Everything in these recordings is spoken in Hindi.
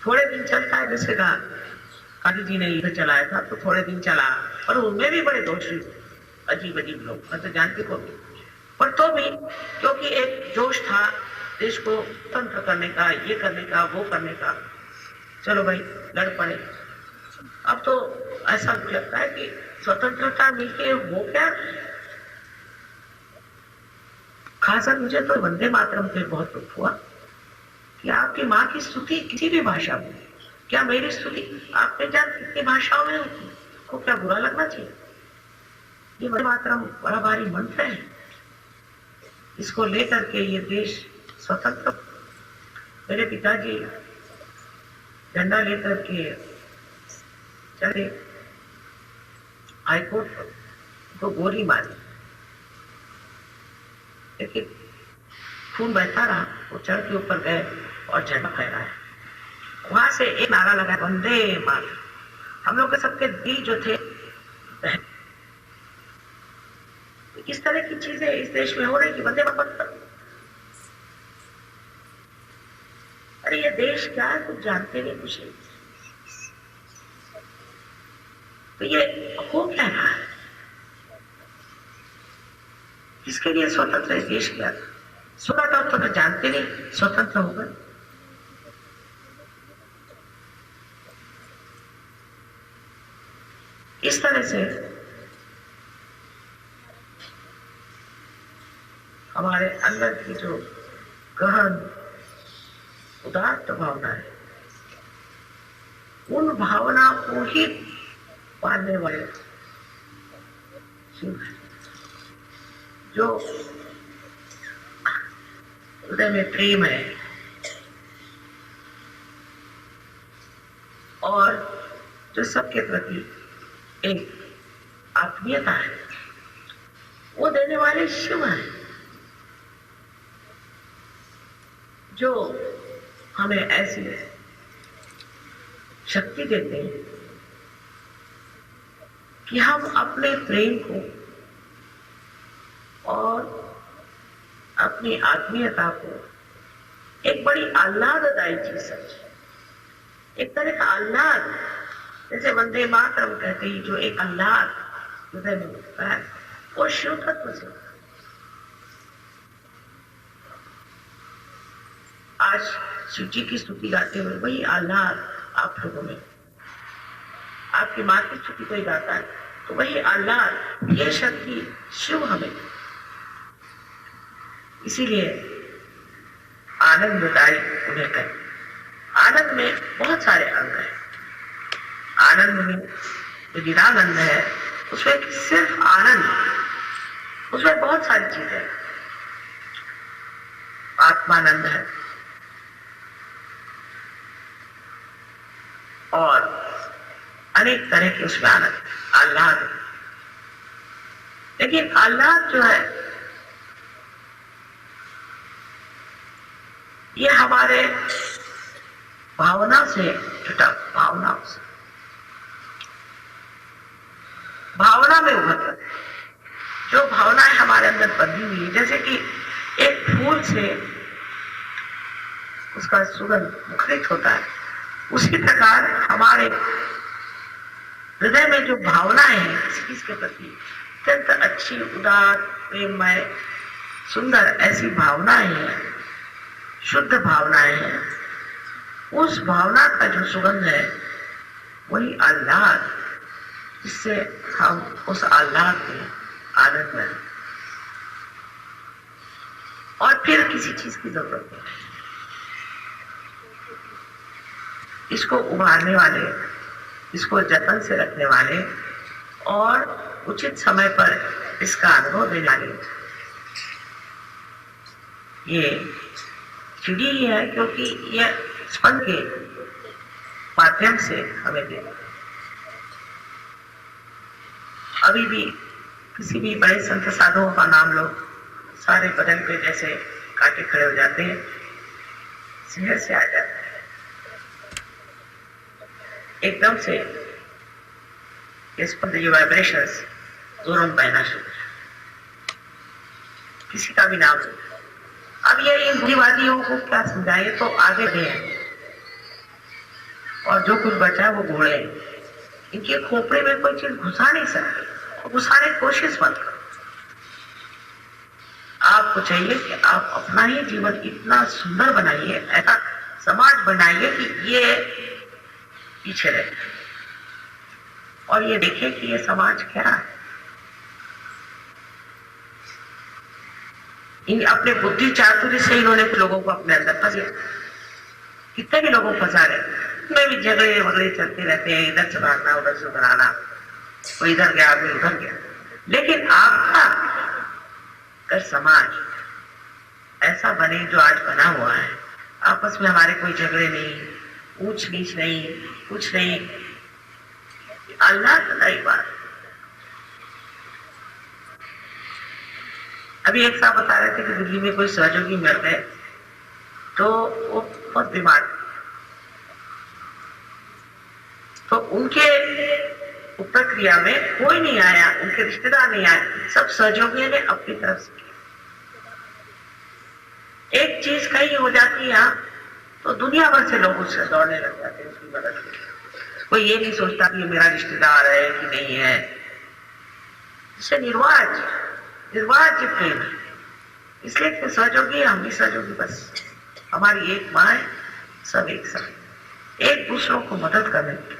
थोड़े दिन चलता है, जैसे गांधी जी ने युद्ध चलाया था तो थोड़े दिन चला, और उनमें भी बड़े दोषी अजीब अजीब लोग, मैं तो जानती को भी, पर तो भी क्योंकि एक जोश था देश को तंत्र करने का, ये करने का, वो करने का, चलो भाई लड़ पड़े। अब तो ऐसा लगता है कि स्वतंत्रता मिलके वो क्या, खासकर मुझे तो वंदे मातरम पे बहुत दुख हुआ कि आपकी माँ की स्तुति किसी भी भाषा में, क्या मेरी स्तुति आपने जान कितनी भाषाओं में होती, को क्या बुरा लगना चाहिए? ये वंदे मातरम बड़ा भारी मंत्र है, इसको लेकर के ये देश स्वतंत्र। मेरे पिताजी झंडा लेकर के चले हाईकोर्ट पर, तो गोली मारी, लेकिन खून बहता रहा, वो चढ़ के ऊपर गए और झंडा फहराया। वहां से एक नारा लगा, वंदे मातरम। हम लोग के सबके दिल जो थे, इस तरह की चीजें इस देश में हो रही कि वंदे मातरम। अरे ये देश क्या है, कुछ जानते नहीं, कुछ नहीं। तो ये हो क्या रहा है, किसके लिए स्वतंत्र इस देश किया था? स्वतंत्र तो जानते नहीं, स्वतंत्र हो गए। इस तरह से हमारे अंदर की जो गहन उदात्त भावना है, उन भावना को ही पालने वाले शिव, जो हृदय में प्रेम है और जो सबके प्रति एक आत्मीयता है, वो देने वाले शिव हैं, जो हमें ऐसी शक्ति देते हैं कि हम अपने प्रेम को और अपनी आत्मीयता को एक बड़ी आह्लाददायी चीज समझे, एक तरह का आह्लाद, जैसे वंदे मातरम कहते ही जो एक आह्लाद हृदय में उठता है, वो शिव तत्व से। आज शिव जी की स्तुति गाते हुए वही आह्लाद आप लोगों में, आपकी माँ की स्तुति कोई गाता है तो वही आह्लाद, ये शक्ति शिव हमें। इसीलिए आनंददायी उन्हें कहें। आनंद में बहुत सारे अंग हैं। आनंद में जो निरानंद है, उसमें सिर्फ आनंद, उसमें बहुत सारी चीजें हैं। आत्मानंद है और अनेक तरह के उसमें आनंद, आह्लाद। लेकिन आह्लाद जो है ये हमारे भावना से जुटा, भावनाओं से, भावना में उभरता है। जो भावनाएं हमारे अंदर बंधी हुई है, जैसे कि एक फूल से उसका सुगंध मुखरित होता है, उसी प्रकार हमारे हृदय में जो भावनाएं हैं किसी चीज के प्रति अत्यंत अच्छी, उदार, प्रेममय, सुंदर ऐसी भावनाएं हैं, शुद्ध भावनाएं हैं, उस भावना का जो सुगंध है वही आह्लाद, जिससे हम उस आह्लाद में आनंद में, और फिर किसी चीज की जरूरत नहीं। इसको उभारने वाले, इसको जतन से रखने वाले और उचित समय पर इसका अनुभव देने वाले ये चिड़ी ही है, क्योंकि यह स्पंद के माध्यम से हमें दे। अभी भी किसी भी बड़े संत साधुओं का नाम लो, सारे बदन पे जैसे कांटे खड़े हो जाते हैं, शहर से आ जाते हैं एकदम से। स्पंद ये वाइब्रेशंस जोरों में बहना शुरू, किसी का भी नाम लो। अब ये इन बुद्धिवादियों को क्या समझाए, तो आगे गए हैं और जो कुछ बचा है वो घोड़े। इनके खोपड़े में कोई चीज घुसा नहीं सकते, घुसाने की कोशिश मत करो। आपको चाहिए कि आप अपना ही जीवन इतना सुंदर बनाइए, ऐसा समाज बनाइए कि ये पीछे रहे और ये देखे कि ये समाज क्या है। इन अपने बुद्धि चातुर्य से इन्होंने लोगों को अपने अंदर फंसा, कितने भी लोगों को फंसा रहे, में भी झगड़े वगड़े चलते रहते हैं, इधर से भागना उधर से उधर आना, वो इधर गया वो उधर गया। लेकिन आपका अगर समाज ऐसा बने जो आज बना हुआ है, आपस में हमारे कोई झगड़े नहीं, ऊंच नीच नहीं, कुछ नहीं, अल्लाह की बात। अभी एक साहब बता रहे थे कि दिल्ली में कोई सहयोगी मिल गए तो वो बहुत बीमार, तो उनके प्रक्रिया में कोई नहीं आया, उनके रिश्तेदार नहीं आए, सब सहयोगियों ने अपनी तरफ से किया। एक चीज कहीं हो जाती है तो दुनिया भर से लोग उससे दौड़ने लग जाते हैं उसकी मदद के लिए। कोई ये नहीं सोचता कि ये मेरा रिश्तेदार है कि नहीं है। इसे निर्वाज प्रेम, इसलिए सहयोगी हम भी सहयोगी, बस हमारी एक माँ है, सब एक साथ एक दूसरों को मदद करने के लिए,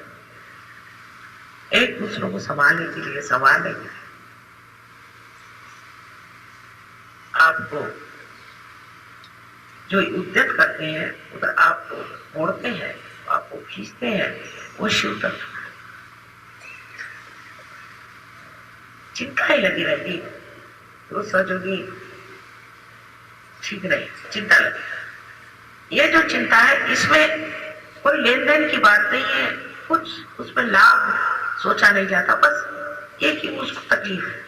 एक दूसरों को संभालने के लिए, संभालने के लिए आपको जो उद्यत करते हैं, उधर आपको मोड़ते हैं, आपको खींचते हैं, वो शिव तत्व। चिंता ही लगी रहती तो सहयोगी ठीक नहीं, चिंता लगी। ये जो चिंता है इसमें कोई लेन देन की बात नहीं है, कुछ उसमें लाभ सोचा नहीं जाता, बस एक ही उसको तकलीफ है।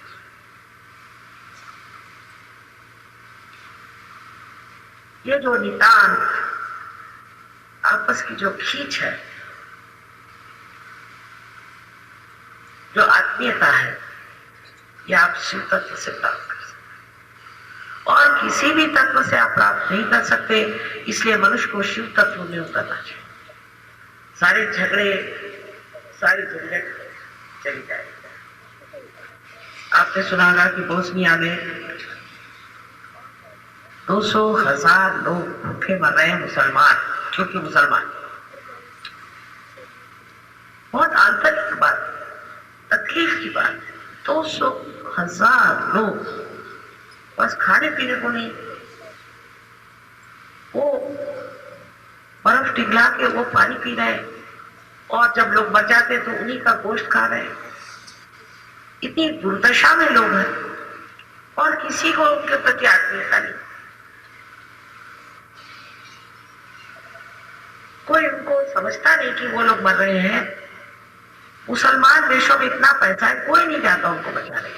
ये जो नितान आपस की जो खींच है, जो आत्मीयता है, ये आप शिव तत्व से प्राप्त कर सकते और किसी भी तत्व से आप प्राप्त नहीं कर सकते। इसलिए मनुष्य को शिव तत्व में उतरना चाहिए। सारे झगड़े, सारी झंझट चली जाएगी। आपने सुना होगा कि बोस्निया में 200,000 लोग भूखे मर रहे हैं, मुसलमान, क्योंकि मुसलमान। बहुत आंतरिक बात, तकलीफ की बात है। 200,000 लोग बस खाने पीने को नहीं, वो बर्फ पिघला के वो पानी पी रहे हैं, और जब लोग मर जाते तो उन्हीं का गोश्त खा रहे हैं। इतनी दुर्दशा में लोग हैं और किसी को उनके प्रति आत्मीयता नहीं, कोई उनको समझता नहीं कि वो लोग मर रहे हैं। मुसलमान देशों में इतना पैसा है, कोई नहीं जाता उनको बचाने,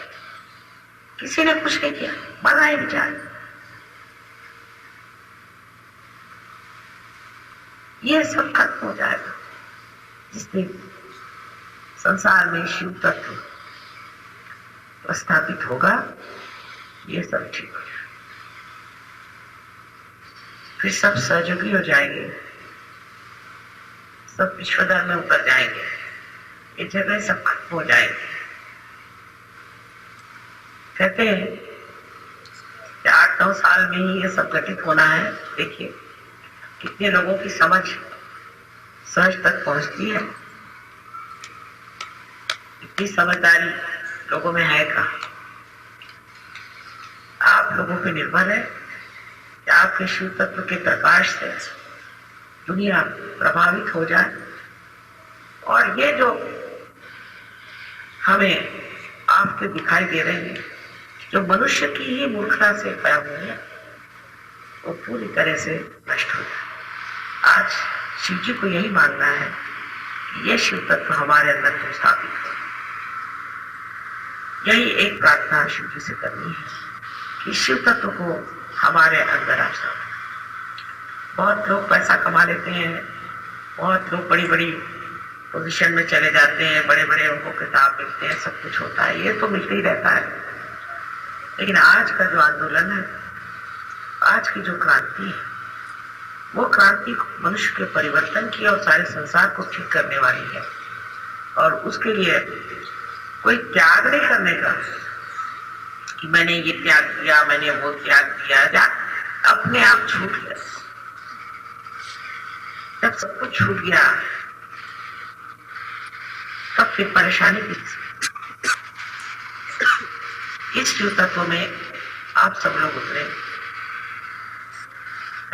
किसी ने कुछ नहीं किया, मर रहे बेचारे। ये सब खत्म हो जाएगा जिस दिन संसार में शिव तत्व प्रस्थापित होगा, ये सब ठीक हो जाएगा। फिर सब सहयोगी हो जाएंगे, सब विश्वधर्म में उतर जाएंगे, ये जगह सब खत्म हो जाएंगे। कहते हैं कि 8-9 साल में ही ये सब घटित होना है। देखिए कितने लोगों की समझ सहज तक पहुंचती है, इतनी समझदारी लोगों में है कहाँ। आप लोगों पे निर्भर है कि आपके शिव तत्व के प्रकाश से दुनिया प्रभावित हो जाए, और ये जो हमें आपके दिखाई दे रहे हैं, जो मनुष्य की ही मूर्खता से पैदा हुई है, वो पूरी तरह से नष्ट हो जाए। आज शिव जी को यही मानना है कि ये शिव तत्व हमारे अंदर तो स्थापित हो। यही एक प्रार्थना शिव जी से करनी है कि शिव तत्व को हमारे अंदर आप स्थापित। बहुत लोग पैसा कमा लेते हैं, बहुत लोग बड़ी बड़ी पोजीशन में चले जाते हैं, बड़े बड़े उनको किताब मिलते हैं, सब कुछ होता है, ये तो मिलते ही रहता है। लेकिन आज का जो आंदोलन है, आज की जो क्रांति है, वो क्रांति मनुष्य के परिवर्तन की और सारे संसार को ठीक करने वाली है। और उसके लिए कोई त्याग नहीं करने का कि मैंने ये त्याग किया, मैंने वो त्याग किया, अपने आप छूट गया। जब सब कुछ छूट गया तब फिर परेशानी किसकी? इस शिव तत्व में आप सब लोग उतरे,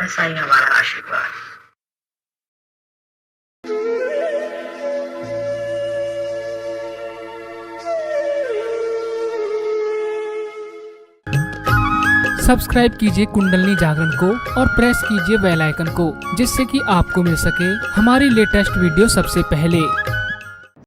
ऐसा ही हमारा आशीर्वाद। सब्सक्राइब कीजिए कुंडलनी जागरण को और प्रेस कीजिए बेल आइकन को, जिससे कि आपको मिल सके हमारी लेटेस्ट वीडियो सबसे पहले।